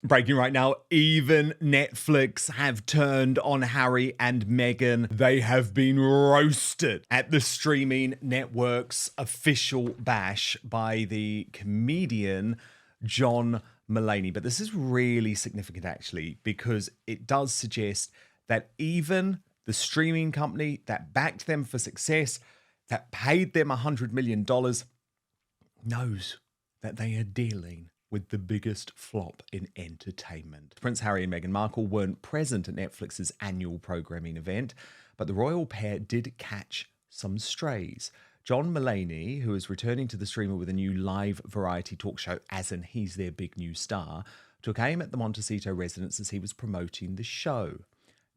Breaking right now, even Netflix have turned on Harry and Meghan. They have been roasted at the streaming network's official bash by the comedian John Mulaney. But this is really significant, actually, because it does suggest that even the streaming company that backed them for success, that paid them $100 million, knows that they are dealing with the biggest flop in entertainment. Prince Harry and Meghan Markle weren't present at Netflix's annual programming event, but the royal pair did catch some strays. John Mulaney, who is returning to the streamer with a new live variety talk show, as in he's their big new star, took aim at the Montecito residents as he was promoting the show.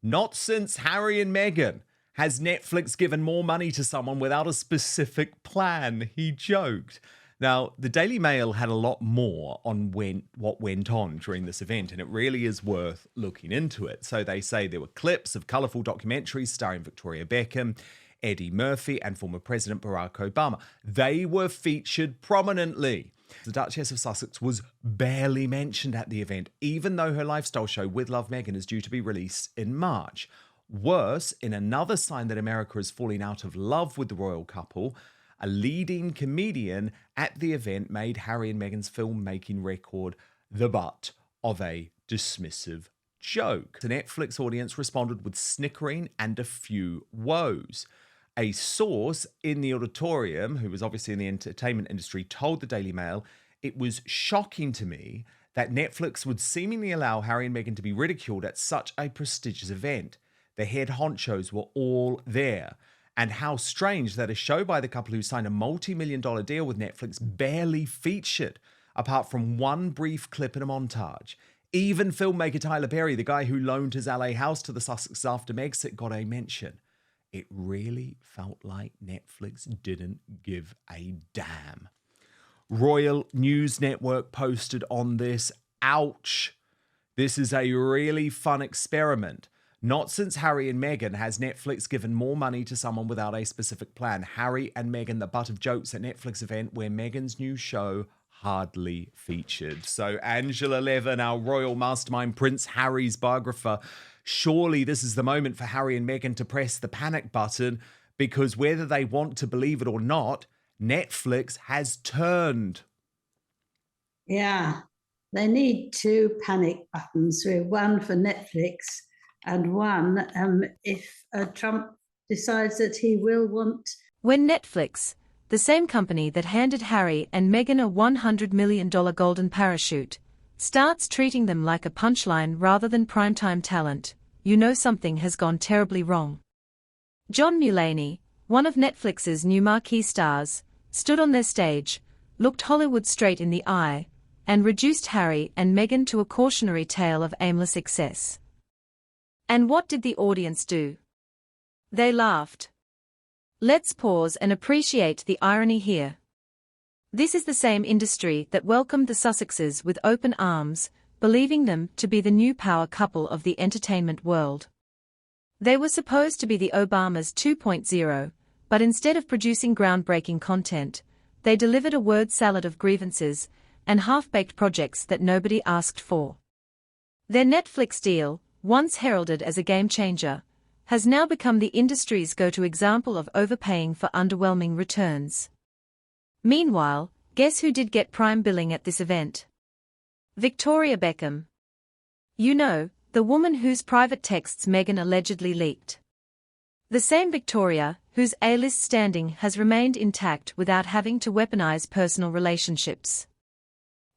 Not since Harry and Meghan has Netflix given more money to someone without a specific plan, he joked. Now, the Daily Mail had a lot more on what went on during this event, and it really is worth looking into it. So they say there were clips of colourful documentaries starring Victoria Beckham, Eddie Murphy, and former President Barack Obama. They were featured prominently. The Duchess of Sussex was barely mentioned at the event, even though her lifestyle show With Love Meghan is due to be released in March. Worse, in another sign that America is falling out of love with the royal couple, a leading comedian at the event made Harry and Meghan's filmmaking record the butt of a dismissive joke. The Netflix audience responded with snickering and a few woes. A source in the auditorium, who was obviously in the entertainment industry, told the Daily Mail, "It was shocking to me that Netflix would seemingly allow Harry and Meghan to be ridiculed at such a prestigious event. The head honchos were all there. And how strange that a show by the couple who signed a multi-million-dollar deal with Netflix barely featured, apart from one brief clip in a montage. Even filmmaker Tyler Perry, the guy who loaned his LA house to the Sussexes after Megxit, got a mention. It really felt like Netflix didn't give a damn." Royal News Network posted on this, "Ouch. This is a really fun experiment. Not since Harry and Meghan has Netflix given more money to someone without a specific plan. Harry and Meghan, the butt of jokes at Netflix event where Meghan's new show hardly featured." So Angela Levin, our royal mastermind, Prince Harry's biographer, surely this is the moment for Harry and Meghan to press the panic button, because whether they want to believe it or not, Netflix has turned. Yeah, they need two panic buttons, one for Netflix and one if Trump decides that he will want. When Netflix, the same company that handed Harry and Meghan a $100 million golden parachute, starts treating them like a punchline rather than primetime talent, you know something has gone terribly wrong. John Mulaney, one of Netflix's new marquee stars, stood on their stage, looked Hollywood straight in the eye, and reduced Harry and Meghan to a cautionary tale of aimless excess. And what did the audience do? They laughed. Let's pause and appreciate the irony here. This is the same industry that welcomed the Sussexes with open arms, believing them to be the new power couple of the entertainment world. They were supposed to be the Obamas 2.0, but instead of producing groundbreaking content, they delivered a word salad of grievances and half-baked projects that nobody asked for. Their Netflix deal, once heralded as a game-changer, has now become the industry's go-to example of overpaying for underwhelming returns. Meanwhile, guess who did get prime billing at this event? Victoria Beckham. You know, the woman whose private texts Meghan allegedly leaked. The same Victoria, whose A-list standing has remained intact without having to weaponize personal relationships.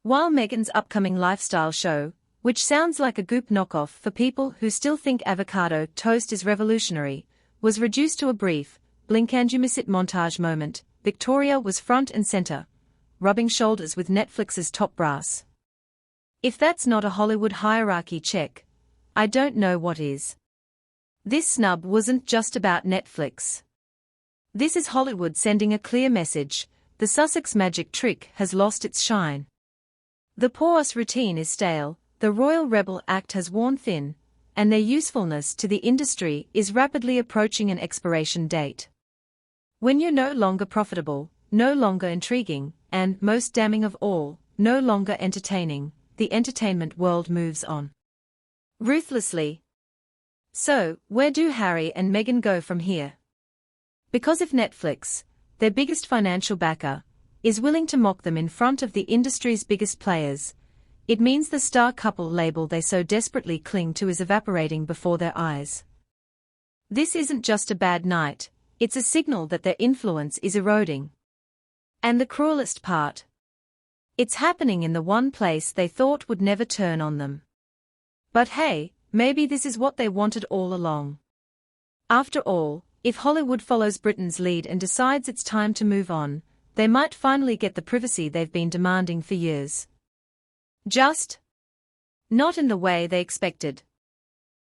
While Meghan's upcoming lifestyle show, which sounds like a Goop knockoff for people who still think avocado toast is revolutionary, was reduced to a brief, blink-and-you-miss-it montage moment, Victoria was front and center, rubbing shoulders with Netflix's top brass. If that's not a Hollywood hierarchy check, I don't know what is. This snub wasn't just about Netflix. This is Hollywood sending a clear message: the Sussex magic trick has lost its shine. The pause routine is stale, the Royal Rebel Act has worn thin, and their usefulness to the industry is rapidly approaching an expiration date. When you're no longer profitable, no longer intriguing, and, most damning of all, no longer entertaining, the entertainment world moves on ruthlessly. So, where do Harry and Meghan go from here? Because if Netflix, their biggest financial backer, is willing to mock them in front of the industry's biggest players, it means the star couple label they so desperately cling to is evaporating before their eyes. This isn't just a bad night, it's a signal that their influence is eroding. And the cruelest part? It's happening in the one place they thought would never turn on them. But hey, maybe this is what they wanted all along. After all, if Hollywood follows Britain's lead and decides it's time to move on, they might finally get the privacy they've been demanding for years. Just not in the way they expected.